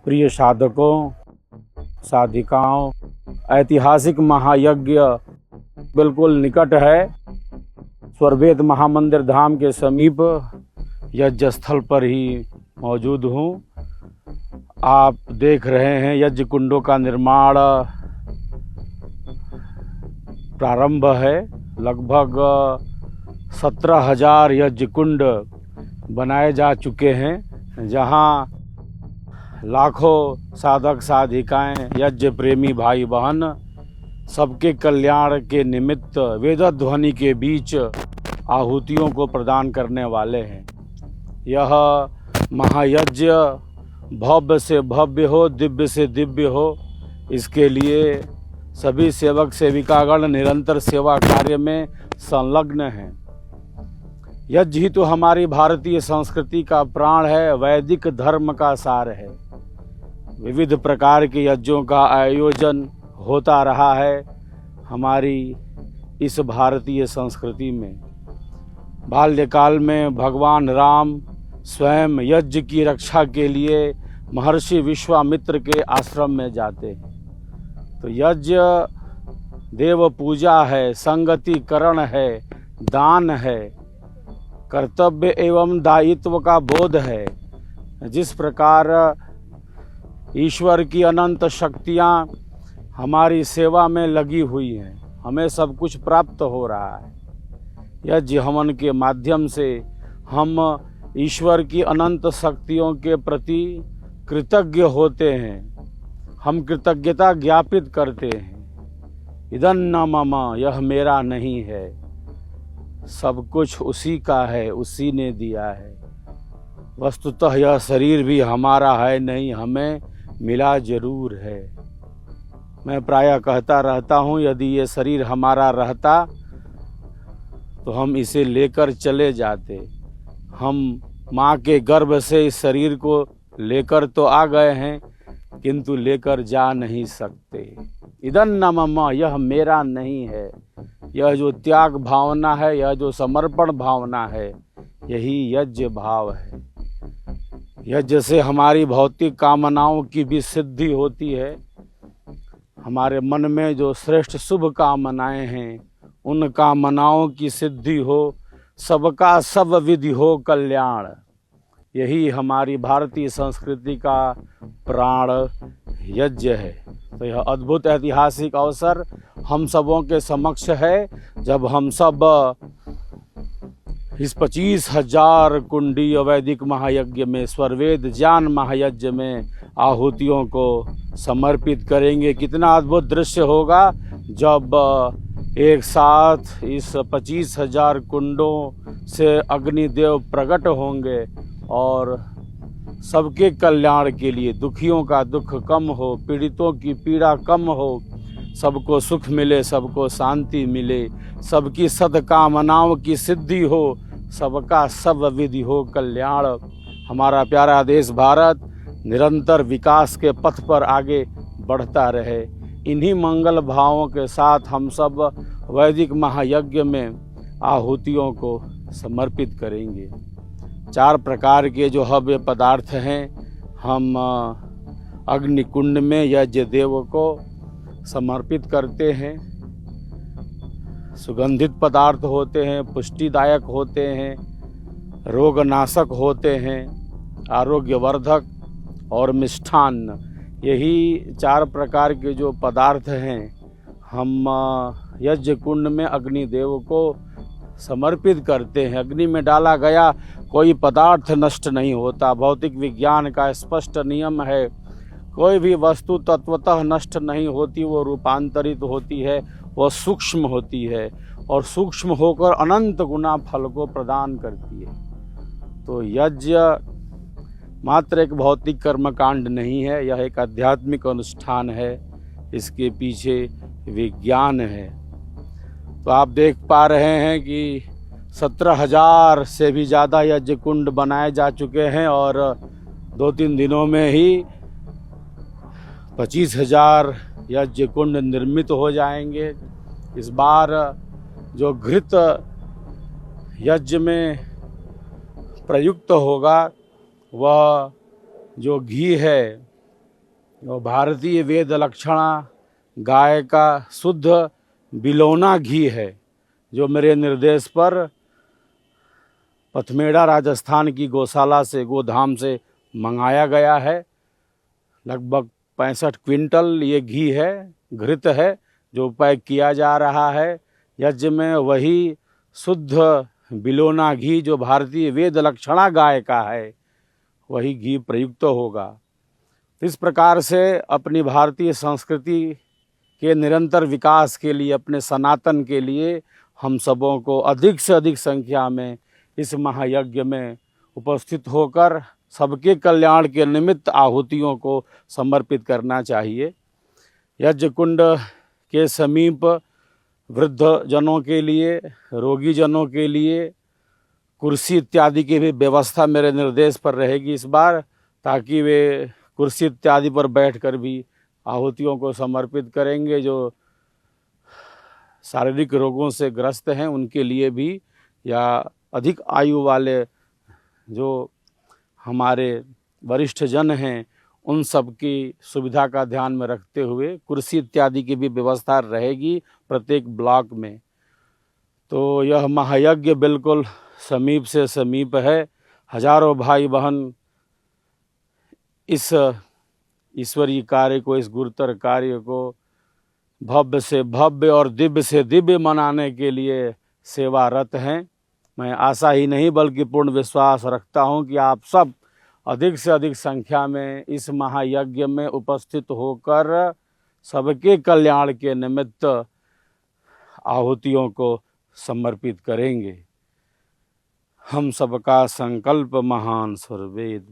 प्रिय साधकों, साधिकाओं, ऐतिहासिक महायज्ञ बिल्कुल निकट है। स्वर्वेद महामंदिर धाम के समीप यज्ञ स्थल पर ही मौजूद हूँ। आप देख रहे हैं यज्ञ कुंडों का निर्माण प्रारंभ है। लगभग 17,000 यज्ञ कुंड बनाए जा चुके हैं, जहाँ लाखों साधक साधिकाएं, यज्ञ प्रेमी भाई बहन सबके कल्याण के निमित्त वेदध्वनि के बीच आहुतियों को प्रदान करने वाले हैं। यह महायज्ञ भव्य से भव्य हो, दिव्य से दिव्य हो, इसके लिए सभी सेवक सेविकागण निरंतर सेवा कार्य में संलग्न हैं। यज्ञ ही तो हमारी भारतीय संस्कृति का प्राण है, वैदिक धर्म का सार है। विविध प्रकार के यज्ञों का आयोजन होता रहा है हमारी इस भारतीय संस्कृति में। बाल्यकाल में भगवान राम स्वयं यज्ञ की रक्षा के लिए महर्षि विश्वामित्र के आश्रम में जाते हैं। तो यज्ञ देव पूजा है, संगतिकरण है, दान है, कर्तव्य एवं दायित्व का बोध है। जिस प्रकार ईश्वर की अनंत शक्तियाँ हमारी सेवा में लगी हुई हैं, हमें सब कुछ प्राप्त हो रहा है। यज्ञ हवन के माध्यम से हम ईश्वर की अनंत शक्तियों के प्रति कृतज्ञ होते हैं, हम कृतज्ञता ज्ञापित करते हैं। इदं न मम, यह मेरा नहीं है, सब कुछ उसी का है, उसी ने दिया है। वस्तुतः यह शरीर भी हमारा है नहीं, हमें मिला जरूर है। मैं प्रायः कहता रहता हूँ, यदि ये शरीर हमारा रहता तो हम इसे लेकर चले जाते। हम माँ के गर्भ से इस शरीर को लेकर तो आ गए हैं, किंतु लेकर जा नहीं सकते। इदं न मम, यह मेरा नहीं है। यह जो त्याग भावना है, यह जो समर्पण भावना है, यही यज्ञ भाव है। यज्ञ से हमारी भौतिक कामनाओं की भी सिद्धि होती है। हमारे मन में जो श्रेष्ठ शुभ कामनाएं हैं, उन कामनाओं की सिद्धि हो, सबका सब विधि हो कल्याण। यही हमारी भारतीय संस्कृति का प्राण यज्ञ है। तो यह अद्भुत ऐतिहासिक अवसर हम सबों के समक्ष है, जब हम सब इस 25,000 कुंडीय वैदिक महायज्ञ में, स्वर्वेद ज्ञान महायज्ञ में आहुतियों को समर्पित करेंगे। कितना अद्भुत दृश्य होगा जब एक साथ इस 25,000 कुंडों से अग्निदेव प्रकट होंगे और सबके कल्याण के लिए, दुखियों का दुख कम हो, पीड़ितों की पीड़ा कम हो, सबको सुख मिले, सबको शांति मिले, सबकी सद्कामनाओं की सिद्धि हो, सबका सब विधि हो कल्याण। हमारा प्यारा देश भारत निरंतर विकास के पथ पर आगे बढ़ता रहे। इन्हीं मंगल भावों के साथ हम सब वैदिक महायज्ञ में आहुतियों को समर्पित करेंगे। 4 प्रकार के जो हव्य पदार्थ हैं, हम अग्निकुंड में यज्ञ देव को समर्पित करते हैं। सुगंधित पदार्थ होते हैं, पुष्टिदायक होते हैं, रोगनाशक होते हैं, आरोग्यवर्धक और मिष्ठान्न। यही 4 प्रकार के जो पदार्थ हैं, हम यज्ञ कुंड में अग्निदेव को समर्पित करते हैं। अग्नि में डाला गया कोई पदार्थ नष्ट नहीं होता। भौतिक विज्ञान का स्पष्ट नियम है, कोई भी वस्तु तत्वतः नष्ट नहीं होती, वो रूपांतरित होती है, वह सूक्ष्म होती है और सूक्ष्म होकर अनंत गुना फल को प्रदान करती है। तो यज्ञ मात्र एक भौतिक कर्मकांड नहीं है, यह एक आध्यात्मिक अनुष्ठान है, इसके पीछे विज्ञान है। तो आप देख पा रहे हैं कि 17,000 से भी ज़्यादा यज्ञ कुंड बनाए जा चुके हैं और 2-3 दिनों में ही 25,000 यज्ञ कुंड निर्मित हो जाएंगे। इस बार जो घृत यज्ञ में प्रयुक्त होगा, वह जो घी है और भारतीय वेद लक्षणा गाय का शुद्ध बिलोना घी है, जो मेरे निर्देश पर पथमेड़ा राजस्थान की गौशाला से, गोधाम से मंगाया गया है। लगभग 65 क्विंटल ये घी है, घृत है, जो पैक किया जा रहा है। यज्ञ में वही शुद्ध बिलोना घी जो भारतीय वेद लक्षणा गाय का है, वही घी प्रयुक्त होगा। इस प्रकार से अपनी भारतीय संस्कृति के निरंतर विकास के लिए, अपने सनातन के लिए, हम सबों को अधिक से अधिक संख्या में इस महायज्ञ में उपस्थित होकर सबके कल्याण के निमित्त आहुतियों को समर्पित करना चाहिए। यज्ञ कुंड के समीप वृद्ध जनों के लिए, रोगी जनों के लिए कुर्सी इत्यादि की भी व्यवस्था मेरे निर्देश पर रहेगी इस बार, ताकि वे कुर्सी इत्यादि पर बैठकर भी आहुतियों को समर्पित करेंगे। जो शारीरिक रोगों से ग्रस्त हैं उनके लिए भी, या अधिक आयु वाले जो हमारे वरिष्ठ जन हैं, उन सब की सुविधा का ध्यान में रखते हुए कुर्सी इत्यादि की भी व्यवस्था रहेगी प्रत्येक ब्लॉक में। तो यह महायज्ञ बिल्कुल समीप से समीप है। हजारों भाई बहन इस ईश्वरीय कार्य को, इस गुरुतर कार्य को भव्य से भव्य और दिव्य से दिव्य मनाने के लिए सेवारत हैं। मैं आशा ही नहीं बल्कि पूर्ण विश्वास रखता हूं कि आप सब अधिक से अधिक संख्या में इस महायज्ञ में उपस्थित होकर सबके कल्याण के निमित्त आहुतियों को समर्पित करेंगे। हम सबका संकल्प महान सुरवेद।